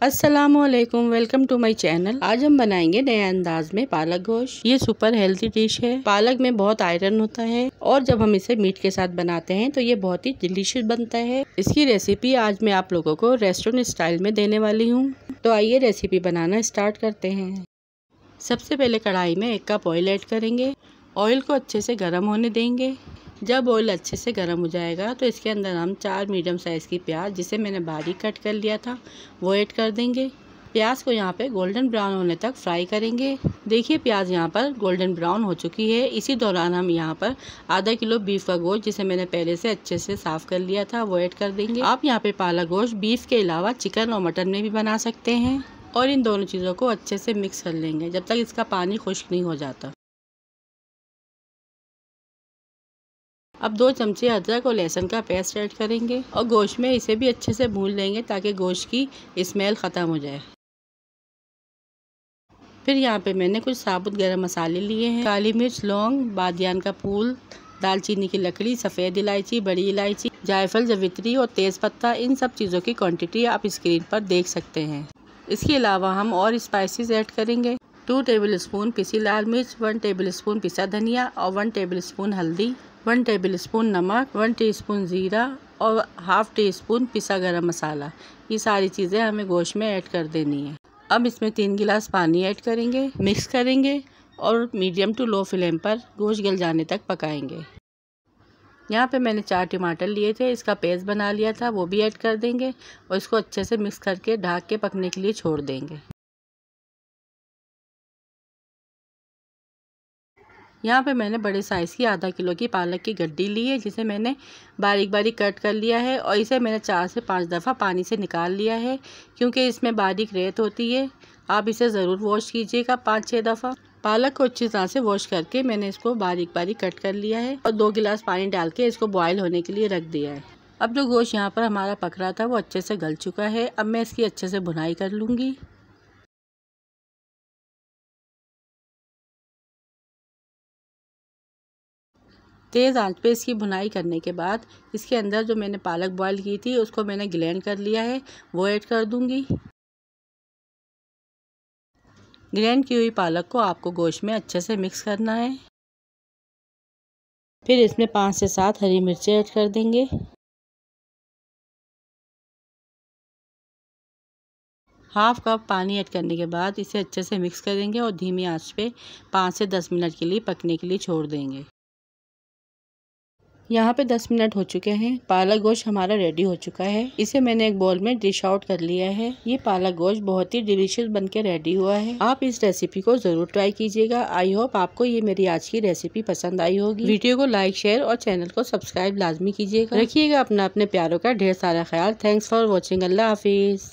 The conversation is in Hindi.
अस्सलामुअलैकुम, वेलकम टू माय चैनल। आज हम बनाएंगे नए अंदाज में पालक गोश्त। ये सुपर हेल्थी डिश है। पालक में बहुत आयरन होता है और जब हम इसे मीट के साथ बनाते हैं तो ये बहुत ही डिलीशियस बनता है। इसकी रेसिपी आज मैं आप लोगों को रेस्टोरेंट स्टाइल में देने वाली हूँ। तो आइए रेसिपी बनाना स्टार्ट करते हैं। सबसे पहले कढ़ाई में 1 कप ऑयल ऐड करेंगे। ऑयल को अच्छे से गर्म होने देंगे। जब ऑयल अच्छे से गर्म हो जाएगा तो इसके अंदर हम 4 मीडियम साइज़ की प्याज, जिसे मैंने बारीक कट कर लिया था, वो ऐड कर देंगे। प्याज को यहाँ पे गोल्डन ब्राउन होने तक फ्राई करेंगे। देखिए प्याज यहाँ पर गोल्डन ब्राउन हो चुकी है। इसी दौरान हम यहाँ पर आधा किलो बीफ का गोश्त, जिसे मैंने पहले से अच्छे से साफ़ कर लिया था, वो ऐड कर देंगे। आप यहाँ पे पालक गोश्त बीफ के अलावा चिकन और मटन में भी बना सकते हैं। और इन दोनों चीज़ों को अच्छे से मिक्स कर लेंगे जब तक इसका पानी खुश्क नहीं हो जाता। अब 2 चमचे अदरक और लहसुन का पेस्ट ऐड करेंगे और गोश्त में इसे भी अच्छे से भून लेंगे ताकि गोश्त की स्मेल ख़त्म हो जाए। फिर यहाँ पे मैंने कुछ साबुत गरम मसाले लिए हैं। काली मिर्च, लौंग, बादियान का फूल, दालचीनी की लकड़ी, सफ़ेद इलायची, बड़ी इलायची, जायफल, जवित्री और तेज़पत्ता। इन सब चीज़ों की क्वांटिटी आप स्क्रीन पर देख सकते हैं। इसके अलावा हम और स्पाइसेस ऐड करेंगे। 2 टेबलस्पून पिसी लाल मिर्च, 1 टेबलस्पून पिसा धनिया और 1 टेबलस्पून हल्दी, 1 टेबलस्पून नमक, 1 टीस्पून ज़ीरा और हाफ़ टीस्पून पिसा गरम मसाला। ये सारी चीज़ें हमें गोश्त में ऐड कर देनी है। अब इसमें 3 गिलास पानी ऐड करेंगे, मिक्स करेंगे और मीडियम टू लो फ्लेम पर गोश्त गल जाने तक पकाएंगे। यहाँ पे मैंने 4 टमाटर लिए थे, इसका पेस्ट बना लिया था, वो भी ऐड कर देंगे और इसको अच्छे से मिक्स करके ढक के पकने के लिए छोड़ देंगे। यहाँ पे मैंने बड़े साइज़ की आधा किलो की पालक की गड्डी ली है, जिसे मैंने बारीक बारीक कट कर लिया है और इसे मैंने 4 से 5 दफ़ा पानी से निकाल लिया है, क्योंकि इसमें बारीक रेत होती है। आप इसे ज़रूर वॉश कीजिएगा 5-6 दफ़ा। पालक को अच्छी तरह से वॉश करके मैंने इसको बारीक बारीक कट कर लिया है और 2 गिलास पानी डाल के इसको बॉयल होने के लिए रख दिया है। अब जो गोश्त यहाँ पर हमारा पक रहा था वो अच्छे से गल चुका है। अब मैं इसकी अच्छे से भुनाई कर लूँगी। तेज़ आंच पे इसकी भुनाई करने के बाद इसके अंदर जो मैंने पालक बॉयल की थी उसको मैंने ग्लैंड कर लिया है, वो ऐड कर दूंगी। ग्लैंड की हुई पालक को आपको गोश्त में अच्छे से मिक्स करना है। फिर इसमें 5 से 7 हरी मिर्चें ऐड कर देंगे। हाफ कप पानी ऐड करने के बाद इसे अच्छे से मिक्स करेंगे और धीमी आंच पे 5 से 10 मिनट के लिए पकने के लिए छोड़ देंगे। यहाँ पे 10 मिनट हो चुके हैं। पालक गोश्त हमारा रेडी हो चुका है। इसे मैंने एक बाउल में डिश आउट कर लिया है। ये पालक गोश्त बहुत ही डिलीशियस बनके रेडी हुआ है। आप इस रेसिपी को जरूर ट्राई कीजिएगा। आई होप आपको ये मेरी आज की रेसिपी पसंद आई होगी। वीडियो को लाइक, शेयर और चैनल को सब्सक्राइब लाजमी कीजिएगा। रखिएगा अपना अपने प्यारों का ढेर सारा ख्याल। Thanks for watching. Allah Hafiz.